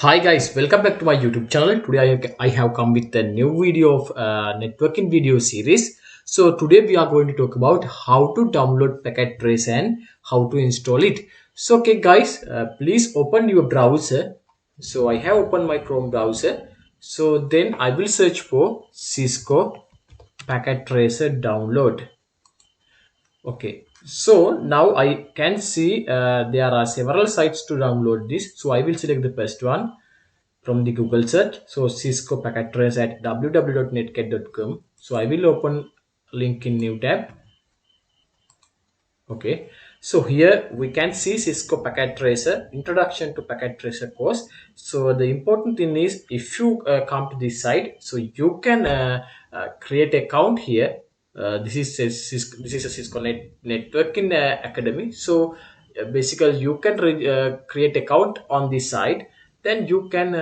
Hi guys, welcome back to my YouTube channel. Today I have come with a new video of networking video series. So today we are going to talk about how to download Packet Trace and how to install it. So okay guys, please open your browser. So I have opened my Chrome browser. So then I will search for Cisco Packet Tracer download. Okay, so now I can see there are several sites to download this. So I will select the first one from the Google search. So Cisco Packet Trace at www.netcat.com. So I will open link in new tab. Okay, so here we can see Cisco Packet Tracer Introduction to Packet Tracer course. So the important thing is if you come to this site, so you can create account here. This is a Cisco networking academy. So basically you can create account on this site. Then you can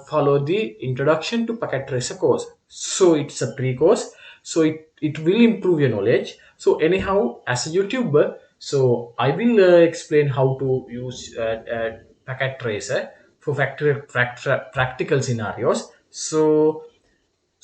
follow the Introduction to Packet Tracer course. So it's a pre-course. So it will improve your knowledge. So anyhow, as a YouTuber, so I will explain how to use Packet Tracer for practical scenarios. So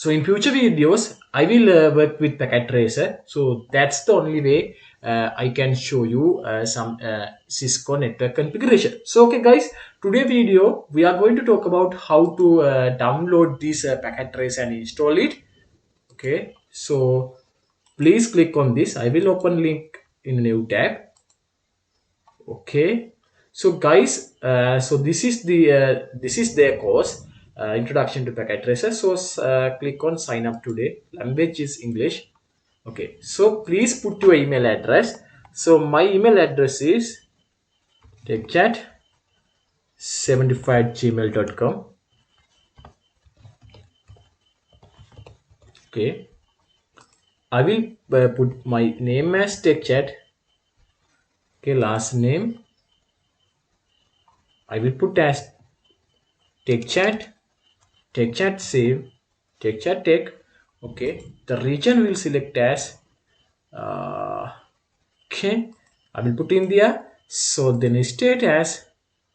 in future videos, I will work with Packet Tracer. So that's the only way I can show you some Cisco network configuration. So okay guys, today video we are going to talk about how to download this Packet Tracer and install it. Okay, so please click on this. I will open link in new tab. Okay, so guys, so this is their course, introduction to Packet Tracer. So click on sign up today. Language is English. Okay, so please put your email address. So my email address is techchat75@gmail.com. Okay, I will put my name as techchat. Okay, last name I will put as techchat. TechChat save, TechChat tech. Okay, the region will select as uh, okay. I will put India. So then state as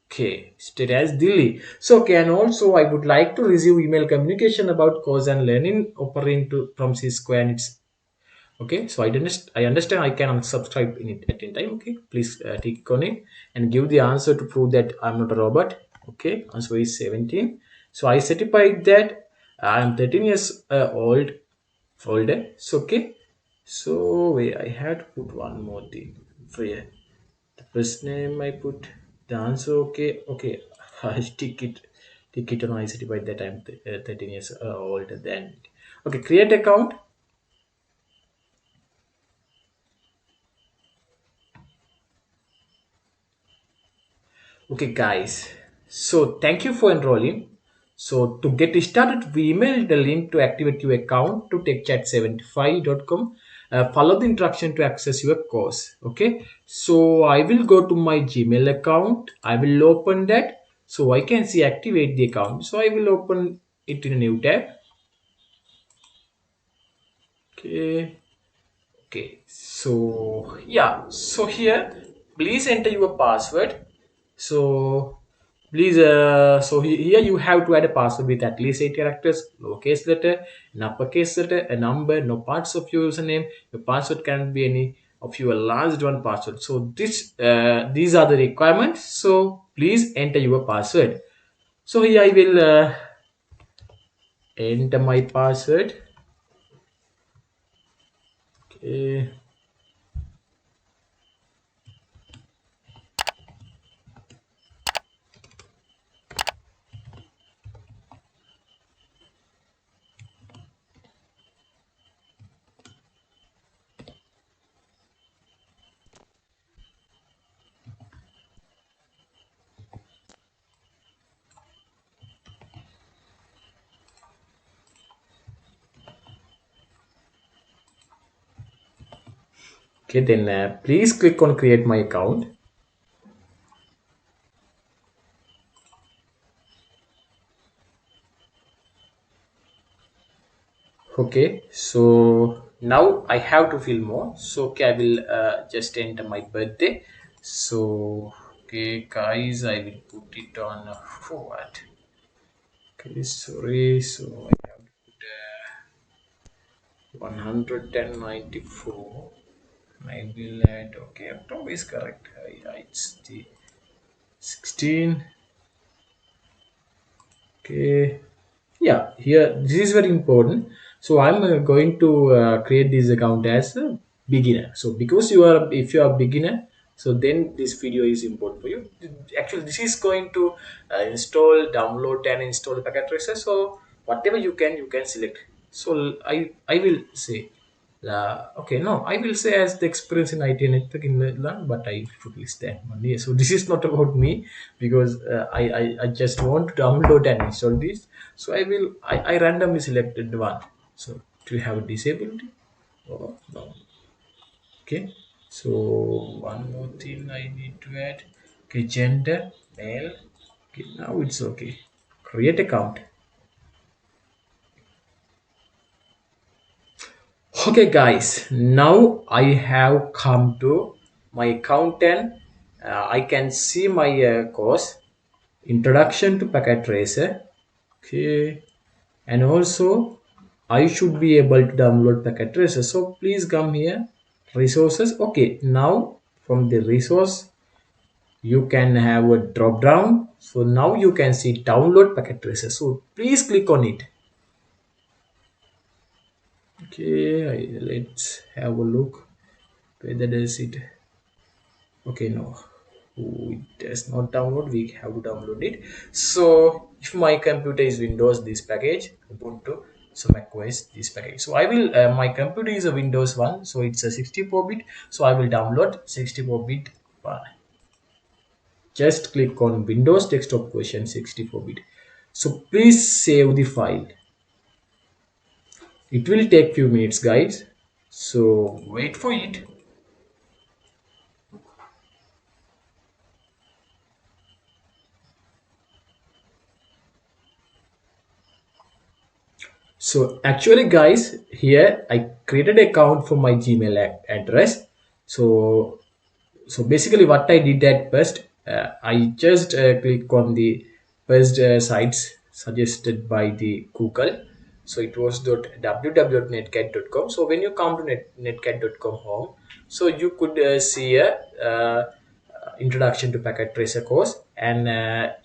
okay, state as Delhi. So okay, and also I would like to receive email communication about course and learning offering to from Cisco and its okay. So I understand I can unsubscribe in it at any time. Okay, please click on it and give the answer to prove that I'm not a robot. Okay, answer is 17. So I certified that I'm 13 years older. So okay, so wait, I had to put one more thing for yeah. The first name I put the answer. Okay, I tick it on. I certified that I'm 13 years older than okay. Create account. Okay guys, so thank you for enrolling. So to get started, we email the link to activate your account to techchat75.com. Follow the instruction to access your course. Okay, so I will go to my Gmail account. I will open that so I can see activate the account. So I will open it in a new tab. Okay, okay, so yeah, so here please enter your password. So please, here you have to add a password with at least 8 characters, lowercase letter, an uppercase letter, a number, no parts of your username. Your password can be any of your last one password. So these are the requirements. So please enter your password. So here I will enter my password. Okay. Okay, then please click on create my account. Okay, so now I have to fill more. So okay, I will just enter my birthday. So Okay, guys, I will put it on what? Okay, sorry. So I have to put 194. I will add. Okay, October is correct. Yeah, it's the 16. Okay. Yeah, here this is very important. So I'm going to create this account as a beginner. So because you are, if you are beginner, so then this video is important for you. Actually, this is going to install, download, and install the packet tracer. So whatever you can select. So I will say okay, no, I will say as the experience in IT network in learn, but I should list that only. So this is not about me because I just want to download and install this. So I randomly selected one. So do you have a disabled? Oh, no. Okay. So one more thing I need to add. Okay, gender, male. Okay, now it's okay. Create account. Okay, guys, now I have come to my account and I can see my course Introduction to Packet Tracer. Okay, and also I should be able to download Packet Tracer. So please come here, resources. Okay, now from the resource you can have a drop down. So now you can see download Packet Tracer. So please click on it. Okay, let's have a look whether does it. Okay, no. Oh, it does not download. We have to download it. So if my computer is Windows, this package Ubuntu, so macOS, this package. So I will my computer is a Windows one, so it's a 64-bit. So I will download 64-bit one. Just click on Windows desktop version 64-bit. So please save the file. It will take few minutes, guys, so wait for it. So actually, guys, here I created account for my Gmail address. So basically, what I did at first, I just click on the first sites suggested by the Google. So it was www.netcat.com. So when you come to netcat.com home, so you could see a introduction to packet tracer course, and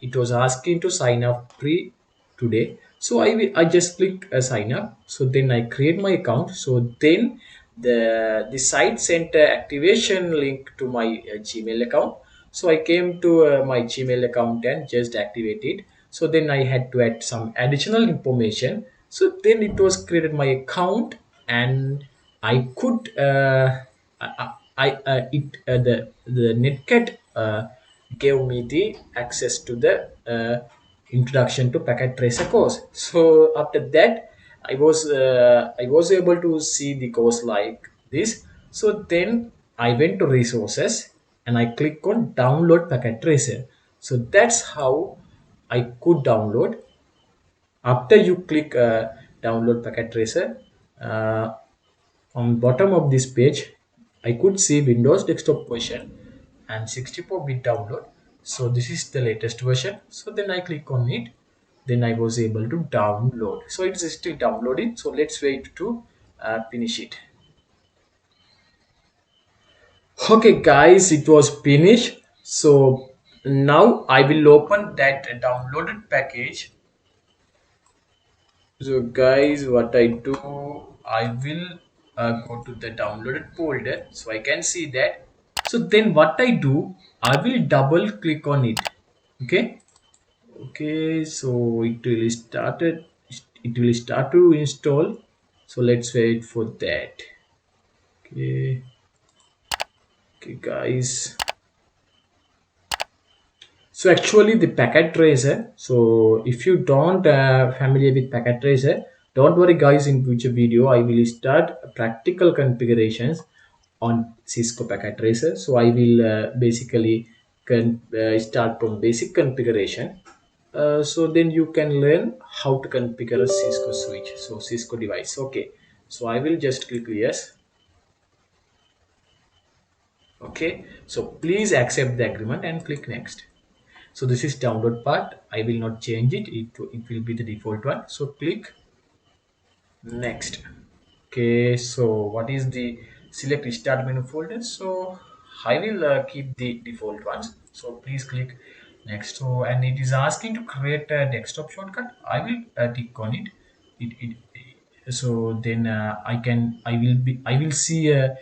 it was asking to sign up free today. So I just click sign up. So then I create my account. So then the site sent a activation link to my Gmail account. So I came to my Gmail account and just activate it. So then I had to add some additional information. So then it was created my account, and I could it the netcat gave me the access to the introduction to packet tracer course. So after that I was able to see the course like this. So then I went to resources and I click on download packet tracer. So that's how I could download. After you click download packet tracer, uh, on bottom of this page, I could see Windows desktop version and 64-bit download. So this is the latest version. So then I click on it. Then I was able to download. So it's still downloading. So let's wait to finish it. Okay, guys, it was finished. So now I will open that downloaded package. So guys, what I do, I will go to the downloaded folder so I can see that. So then what I do, I will double click on it. Okay. Okay. So it will start to install. So let's wait for that. Okay. Okay, guys. So actually the packet tracer. So if you don't familiar with packet tracer, don't worry guys. In future video, I will start practical configurations on Cisco Packet Tracer. So I will basically start from basic configuration. So then you can learn how to configure a Cisco switch. So Cisco device. Okay. So I will just click yes. Okay, so please accept the agreement and click next. So this is download part. I will not change it. It will be the default one. So click next. Okay, so what is the select start menu folder? So I will keep the default ones. So please click next. So and it is asking to create a desktop shortcut. I will tick on it. So then I will see a,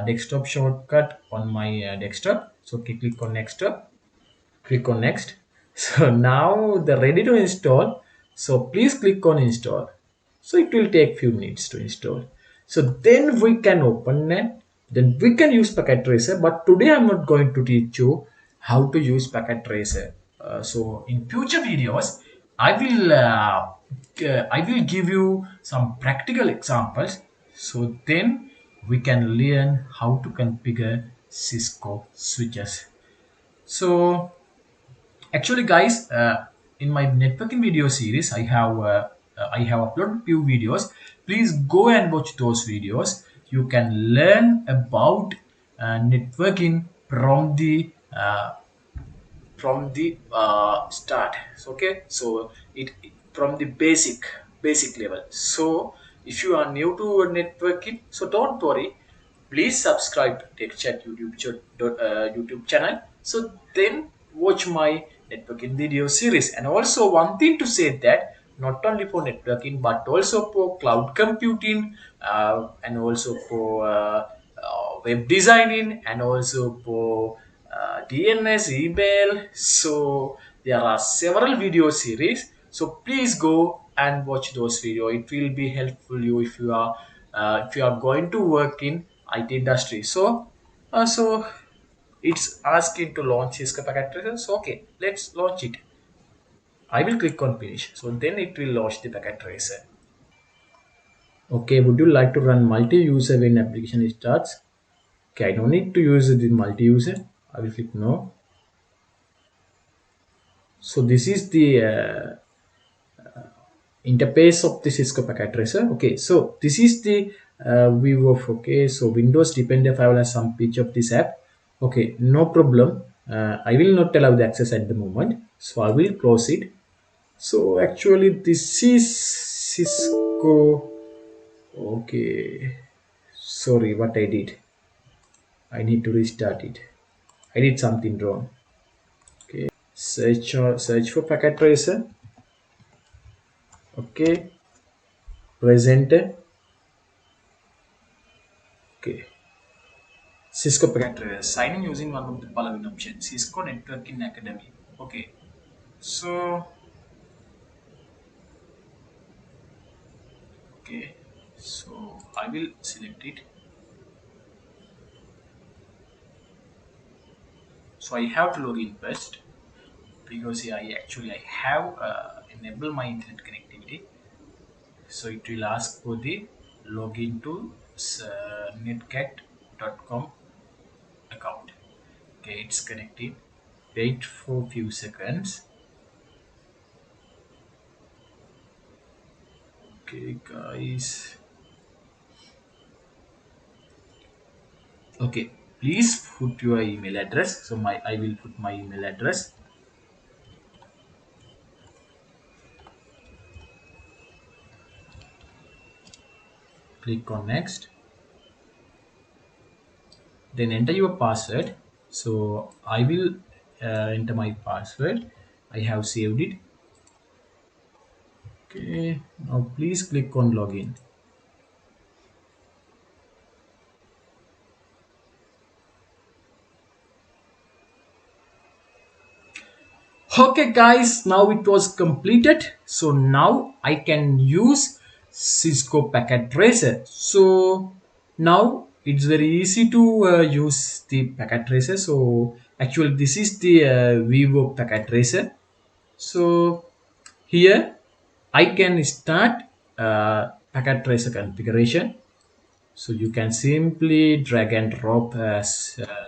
desktop shortcut on my desktop. So click on next up, click on next. So now the ready to install, so please click on install. So it will take few minutes to install. So then we can open it, then we can use packet tracer. But today I'm not going to teach you how to use packet tracer. So in future videos I will give you some practical examples, so then we can learn how to configure Cisco switches. So actually, guys, in my networking video series, I have uploaded few videos. Please go and watch those videos. You can learn about networking from the start. So, okay, so from the basic level. So if you are new to networking, so don't worry, please subscribe to TechChat YouTube channel. So then watch my networking video series. And also one thing to say that not only for networking but also for cloud computing, and also for web designing, and also for DNS, email. So there are several video series. So please go and watch those video. It will be helpful you if you are going to work in IT industry. So it's asking to launch Cisco Packet Tracer. So okay, let's launch it. I will click on finish. So then it will launch the Packet Tracer. Okay, would you like to run multi-user when application starts? Okay, I don't need to use the multi-user. I will click no. So this is the interface of the Cisco Packet Tracer. Okay, so this is the view of, okay, so Windows dependent file has some feature of this app. Okay, no problem. I will not allow the access at the moment, so I will close it. So actually this is Cisco. Okay, sorry, what I did, I need to restart it. I did something wrong. Okay, search for Packet Tracer. Okay, present. Okay, Cisco Packet Tracer. Sign in using one of the following options. Cisco Networking Academy. Okay. So okay. So I will select it. So I have to log in first because yeah, I have enabled my internet connectivity. So it will ask for the login to netcat.com account. Okay, it's connected. Wait for few seconds. Okay, guys. Okay, please put your email address. So I will put my email address. Click on next. Then enter your password. So I will enter my password. I have saved it. Okay, now please click on login. Okay guys, now it was completed. So now I can use Cisco Packet Tracer. So now it's very easy to use the Packet Tracer. So actually this is the Vivo Packet Tracer. So here I can start Packet Tracer configuration. So you can simply drag and drop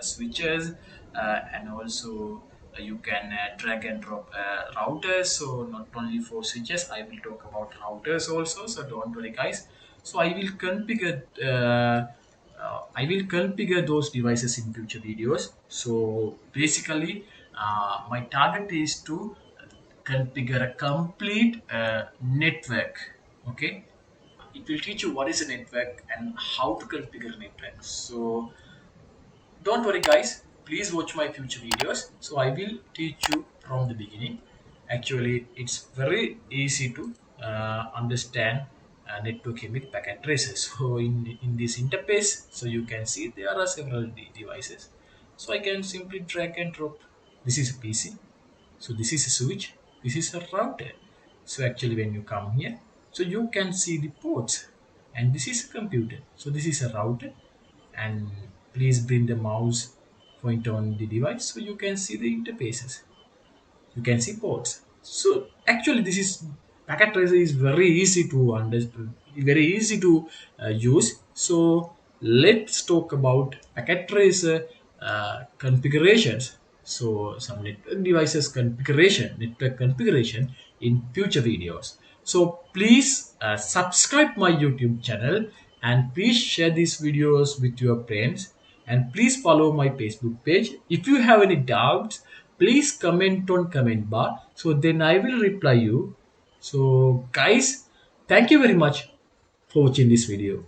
switches, and also you can drag and drop routers. So not only for switches, I will talk about routers also. So don't worry, guys. So I will configure I will configure those devices in future videos. So basically, my target is to configure a complete network. Okay, it will teach you what is a network and how to configure a network. So don't worry, guys. Please watch my future videos. So I will teach you from the beginning. Actually, it's very easy to understand networking with packet traces. So in this interface, so you can see there are several devices. So I can simply drag and drop. This is a PC. So this is a switch. This is a router. So actually, when you come here, so you can see the ports, and this is a computer. So this is a router, and please bring the mouse point on the device so you can see the interfaces, you can see ports. So actually this is packet tracer is very easy to understand, very easy to use. So let's talk about packet tracer configurations. So some network devices configuration, network configuration in future videos. So please subscribe my YouTube channel, and please share these videos with your friends, and please follow my Facebook page. If you have any doubts, please comment on comment bar, so then I will reply you. So guys, thank you very much for watching this video.